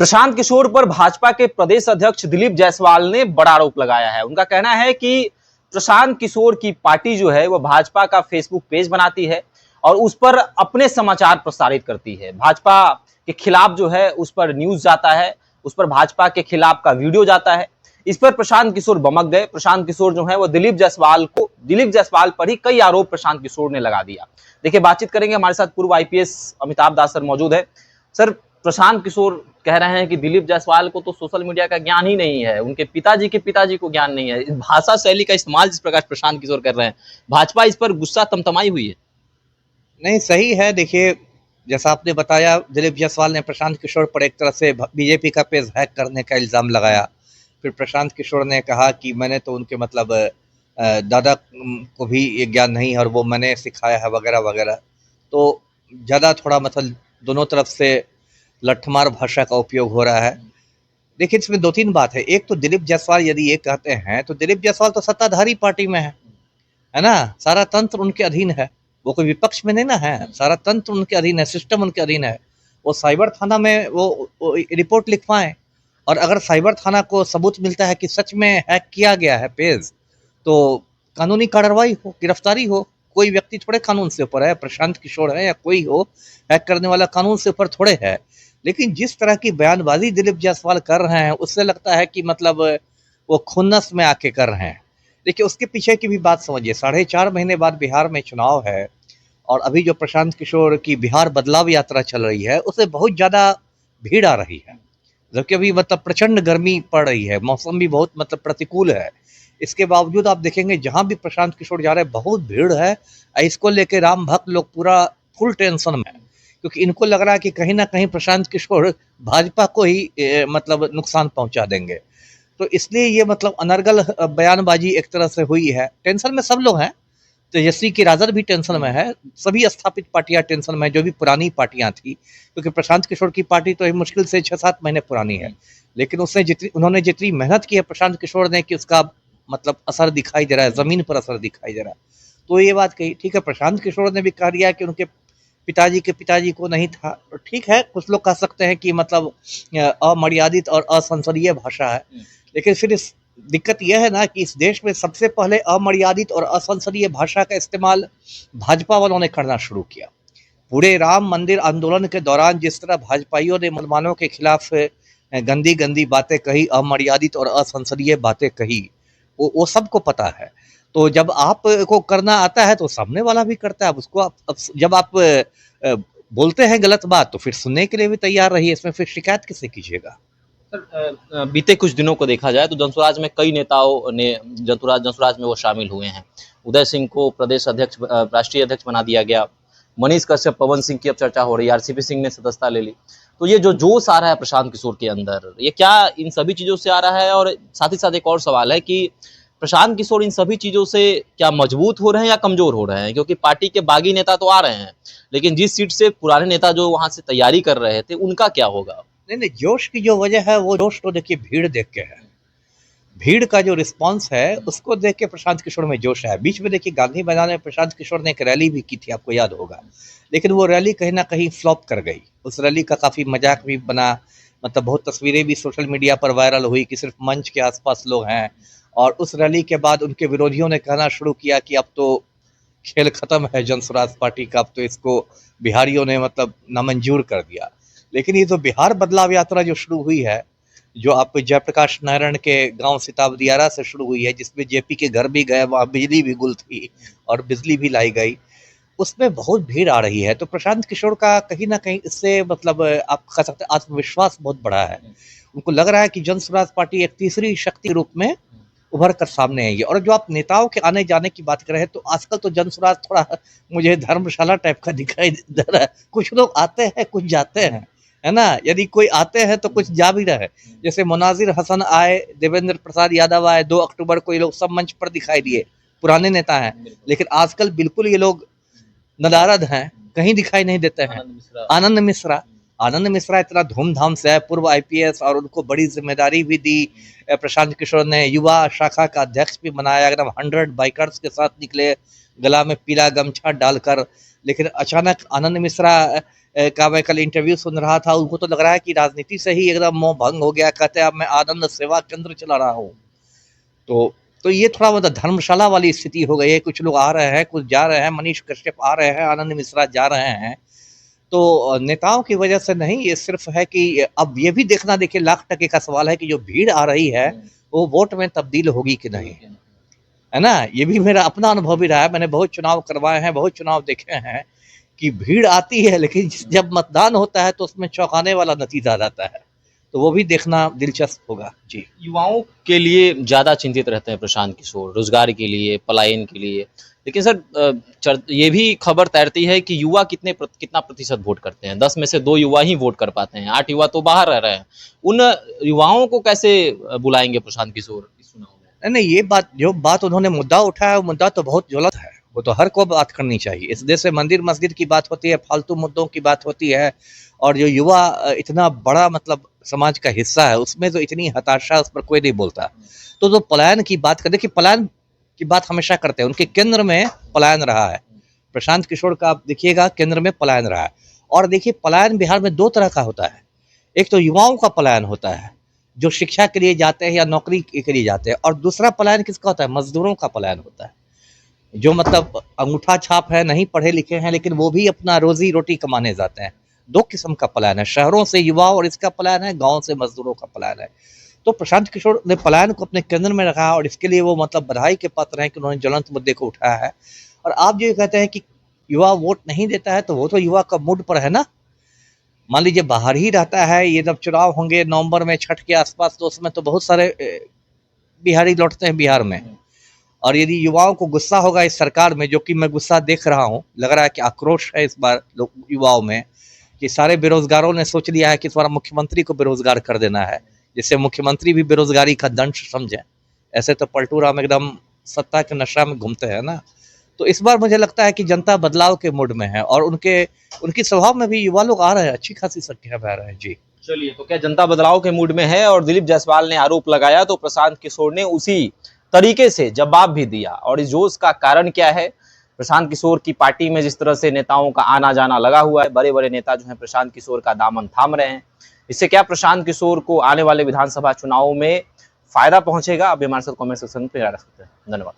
प्रशांत किशोर पर भाजपा के प्रदेश अध्यक्ष दिलीप जायसवाल ने बड़ा आरोप लगाया है। उनका कहना है कि प्रशांत किशोर की पार्टी जो है वह भाजपा का फेसबुक पेज बनाती है और उस पर अपने समाचार प्रसारित करती है। भाजपा के खिलाफ जो है उस पर न्यूज जाता है, उस पर भाजपा के खिलाफ का वीडियो जाता है। इस पर प्रशांत किशोर भड़क गए। प्रशांत किशोर जो है वो दिलीप जायसवाल पर ही कई आरोप प्रशांत किशोर ने लगा दिया। देखिए, बातचीत करेंगे, हमारे साथ पूर्व आईपीएस अमिताभ दास सर मौजूद है। सर, प्रशांत किशोर कह रहे हैं कि दिलीप जायसवाल को तो सोशल मीडिया का ज्ञान ही नहीं है, उनके पिताजी के पिताजी को ज्ञान नहीं है। भाषा शैली का इस्तेमाल जिस प्रकार प्रशांत किशोर कर रहे हैं, भाजपा इस पर गुस्सा तमतमाई हुई है। नहीं, सही है। देखिए, जैसा आपने बताया, दिलीप जायसवाल ने प्रशांत किशोर पर एक तरह से बीजेपी का पेज हैक करने का इल्ज़ाम लगाया। फिर प्रशांत किशोर ने कहा कि मैंने तो उनके दादा को भी ये ज्ञान नहीं है और वो मैंने सिखाया है वगैरह वगैरह। तो ज़्यादा थोड़ा दोनों तरफ से लठमार भाषा का उपयोग हो रहा है। देखिए, इसमें दो तीन बात है। एक तो दिलीप जायसवाल यदि ये कहते हैं तो दिलीप जायसवाल तो सत्ताधारी पार्टी में है ना। सारा तंत्र उनके अधीन है, वो कोई विपक्ष में नहीं ना है। सारा तंत्र उनके अधीन है, सिस्टम उनके अधीन है। वो साइबर थाना में वो रिपोर्ट लिखवाएं, और अगर साइबर थाना को सबूत मिलता है कि सच में हैक किया गया है पेज, तो कानूनी कार्रवाई हो, गिरफ्तारी हो। कोई व्यक्ति थोड़े कानून से ऊपर है, प्रशांत किशोर है या कोई हो, हैक करने वाला कानून से ऊपर थोड़े है। लेकिन जिस तरह की बयानबाजी दिलीप जायसवाल कर रहे हैं, उससे लगता है कि वो खुन्नस में आके कर रहे हैं। देखिए, उसके पीछे की भी बात समझिए। 4.5 महीने बाद बिहार में चुनाव है, और अभी जो प्रशांत किशोर की बिहार बदलाव यात्रा चल रही है, उससे बहुत ज़्यादा भीड़ आ रही है। जबकि अभी प्रचंड गर्मी पड़ रही है, मौसम भी बहुत प्रतिकूल है। इसके बावजूद आप देखेंगे जहाँ भी प्रशांत किशोर जा रहे हैं बहुत भीड़ है। इसको लेके राम भक्त लोग पूरा फुल टेंशन में है, क्योंकि इनको लग रहा है कि कहीं ना कहीं प्रशांत किशोर भाजपा को ही नुकसान पहुंचा देंगे। तो इसलिए ये अनर्गल बयानबाजी एक तरह से हुई है। टेंशन में सब लोग हैं। तेजस्वी की राजद भी टेंशन में है, सभी स्थापित पार्टियां टेंशन में, जो भी पुरानी पार्टियां थी, क्योंकि प्रशांत किशोर की पार्टी तो मुश्किल से 6-7 महीने पुरानी है। लेकिन उन्होंने जितनी मेहनत की है प्रशांत किशोर ने, कि उसका असर दिखाई दे रहा है, जमीन पर असर दिखाई दे रहा है। तो ये बात कही, ठीक है। प्रशांत किशोर ने भी कह दिया कि उनके पिताजी के पिताजी को नहीं था। ठीक है, कुछ लोग कह सकते हैं कि अमर्यादित और असंसदीय भाषा है। लेकिन फिर इस दिक्कत यह है ना कि इस देश में सबसे पहले अमर्यादित और असंसदीय भाषा का इस्तेमाल भाजपा वालों ने करना शुरू किया। पूरे राम मंदिर आंदोलन के दौरान जिस तरह भाजपाइयों ने मुसलमानों के खिलाफ गंदी गंदी बातें कही, अमर्यादित और असंसदीय बातें कही, वो सबको पता है। तो जब आपको करना आता है तो सामने वाला भी करता है। उसको जब आप बोलते हैं गलत बात, तो फिर सुनने के लिए भी तैयार रहिए। इसमें फिर शिकायत किसे कीजिएगा। बीते कुछ दिनों को देखा जाए तो जनसुराज में कई नेताओं ने जनसुराज में वो शामिल हुए हैं। उदय सिंह को प्रदेश अध्यक्ष, राष्ट्रीय अध्यक्ष बना दिया गया। मनीष कश्यप, पवन सिंह की अब चर्चा हो रही है। आरसीपी सिंह ने सदस्यता ले ली। तो ये जो जोश आ रहा है प्रशांत किशोर के अंदर, ये क्या इन सभी चीजों से आ रहा है? और साथ ही साथ एक और सवाल है कि प्रशांत किशोर इन सभी चीजों से क्या मजबूत हो रहे हैं या कमजोर हो रहे हैं? क्योंकि पार्टी के बागी नेता तो आ रहे हैं, लेकिन जिस सीट से पुराने नेता जो वहां से तैयारी कर रहे थे, उनका क्या होगा? नहीं, जोश की जो वजह है, वो जोश तो देखिए भीड़ देख के है। भीड़ का जो रिस्पांस है उसको देख के प्रशांत किशोर में जोश है। बीच में देखिए गांधी मैदान में प्रशांत किशोर ने एक रैली भी की थी, आपको याद होगा। लेकिन वो रैली कहीं ना कहीं फ्लॉप कर गई। उस रैली का काफ़ी मजाक भी बना, बहुत तस्वीरें भी सोशल मीडिया पर वायरल हुई कि सिर्फ मंच के आसपास लोग हैं। और उस रैली के बाद उनके विरोधियों ने कहना शुरू किया कि अब तो खेल खत्म है जनसुराज पार्टी का, अब तो इसको बिहारियों ने नामंजूर कर दिया। लेकिन ये जो बिहार बदलाव यात्रा जो शुरू हुई है, जो आपको जयप्रकाश नारायण के गांव सिताब दियारा से शुरू हुई है, जिसमें जेपी के घर भी गए, वहाँ बिजली भी गुल थी और बिजली भी लाई गई, उसमें बहुत भीड़ आ रही है। तो प्रशांत किशोर का कहीं ना कहीं इससे आप कह सकते हैं आत्मविश्वास बहुत बढ़ा है। उनको लग रहा है कि जनसुराज पार्टी एक तीसरी शक्ति के रूप में उभर कर सामने आएगी। और जो आप नेताओं के आने जाने की बात कर रहे हैं, तो आजकल तो जनसुराज थोड़ा मुझे धर्मशाला टाइप का दिखाई दे रहा है। कुछ लोग आते हैं, कुछ जाते हैं, है ना। यदि कोई आते हैं तो कुछ जा भी रहे। जैसे मुनाजिर हसन आए, देवेंद्र प्रसाद यादव आए, 2 अक्टूबर को ये लोग सब मंच पर दिखाई दिए, पुराने नेता हैं। लेकिन आजकल बिल्कुल ये लोग नदारद हैं, कहीं दिखाई नहीं देते हैं। आनंद मिश्रा इतना धूमधाम से है, पूर्व आईपीएस, और उनको बड़ी जिम्मेदारी भी दी। प्रशांत किशोर ने युवा शाखा का अध्यक्ष भी बनाया। एकदम 100 बाइकर्स के साथ निकले, गला में पीला गमछा डालकर। लेकिन अचानक आनंद मिश्रा का मैं कल इंटरव्यू सुन रहा था, उनको तो लग रहा है कि राजनीति से ही एकदम मोह भंग हो गया। कहते हैं अब मैं आनंद सेवा केंद्र चला रहा हूँ। तो ये थोड़ा मतलब धर्मशाला वाली स्थिति हो गई है। कुछ लोग आ रहे हैं, कुछ जा रहे हैं, मनीष कश्यप आ रहे हैं, आनंद मिश्रा जा रहे हैं। तो नेताओं की वजह से नहीं, ये सिर्फ है कि अब ये भी देखना, देखिए लाख टके का सवाल है कि जो भीड़ आ रही है वो वोट में तब्दील होगी कि नहीं, है ना। ये भी मेरा अपना अनुभव भी रहा है। मैंने बहुत चुनाव करवाए हैं, बहुत चुनाव देखे हैं कि भीड़ आती है, लेकिन जब मतदान होता है तो उसमें चौंकाने वाला नतीजा आ जाता है। तो वो भी देखना दिलचस्प होगा। जी, युवाओं के लिए ज्यादा चिंतित रहते हैं प्रशांत किशोर, रोजगार के लिए, पलायन के लिए। लेकिन सर ये भी खबर तैरती है कि युवा कितना प्रतिशत वोट करते हैं। 10 में से 2 युवा ही वोट कर पाते हैं, 8 युवा तो बाहर रह रहे हैं। उन युवाओं को कैसे बुलाएंगे प्रशांत किशोर इस चुनाव में? नहीं, ये बात, जो बात उन्होंने मुद्दा उठाया, वो मुद्दा तो बहुत ज्वलंत है। वो तो हर को बात करनी चाहिए। इस देश में मंदिर मस्जिद की बात होती है, फालतू मुद्दों की बात होती है, और जो युवा इतना बड़ा मतलब समाज का हिस्सा है, उसमें तो इतनी हताशा, उस पर कोई नहीं बोलता। तो पलायन की बात कर, देखिए पलायन की बात हमेशा करते हैं, उनके केंद्र में पलायन रहा है। प्रशांत किशोर का आप देखिएगा, केंद्र में पलायन रहा है। और देखिए पलायन बिहार में 2 तरह का होता है। एक तो युवाओं का पलायन होता है, जो शिक्षा के लिए जाते हैं या नौकरी के लिए जाते हैं, और दूसरा पलायन किसका होता है? मजदूरों का पलायन होता है, जो मतलब अंगूठा छाप है, नहीं पढ़े लिखे हैं, लेकिन वो भी अपना रोजी रोटी कमाने जाते हैं। 2 किस्म का पलायन है, शहरों से युवा और इसका पलायन है, गांव से मजदूरों का पलायन है। तो प्रशांत किशोर ने पलायन को अपने केंद्र में रखा, और इसके लिए वो मतलब बधाई के पात्र हैं कि उन्होंने ज्वलंत मुद्दे को उठाया है। और आप जो कहते हैं कि युवा वोट नहीं देता है, तो वो तो युवा का मूड पर है ना। मान लीजिए बाहर ही रहता है, ये जब चुनाव होंगे नवंबर में, छठ के आसपास, तो उसमें तो बहुत सारे बिहारी लौटते हैं बिहार में। और यदि युवाओं को गुस्सा होगा इस सरकार में, जो कि मैं गुस्सा देख रहा हूँ, लग रहा है कि आक्रोश है इस बार युवाओं में, कि सारे बेरोजगारों ने सोच लिया है कि इस बार मुख्यमंत्री को बेरोजगार कर देना है, जिससे मुख्यमंत्री भी बेरोजगारी का दंश समझे। ऐसे तो पलटू राम एकदम सत्ता के नशा में घूमते हैं ना। तो इस बार मुझे लगता है कि जनता बदलाव के मूड में है, और उनकी स्वभाव में भी युवा लोग आ रहे हैं, अच्छी खासी संख्या में आ रहे हैं। जी, चलिए, तो क्या जनता बदलाव के मूड में है? और दिलीप जायसवाल ने आरोप लगाया तो प्रशांत किशोर ने उसी तरीके से जवाब भी दिया। और इस जोश का कारण क्या है? प्रशांत किशोर की पार्टी में जिस तरह से नेताओं का आना जाना लगा हुआ है, बड़े बड़े नेता जो हैं प्रशांत किशोर का दामन थाम रहे हैं। इससे क्या प्रशांत किशोर को आने वाले विधानसभा चुनावों में फायदा पहुंचेगा? आप हमारे साथ कमेंट सेक्शन में रख सकते हैं। धन्यवाद।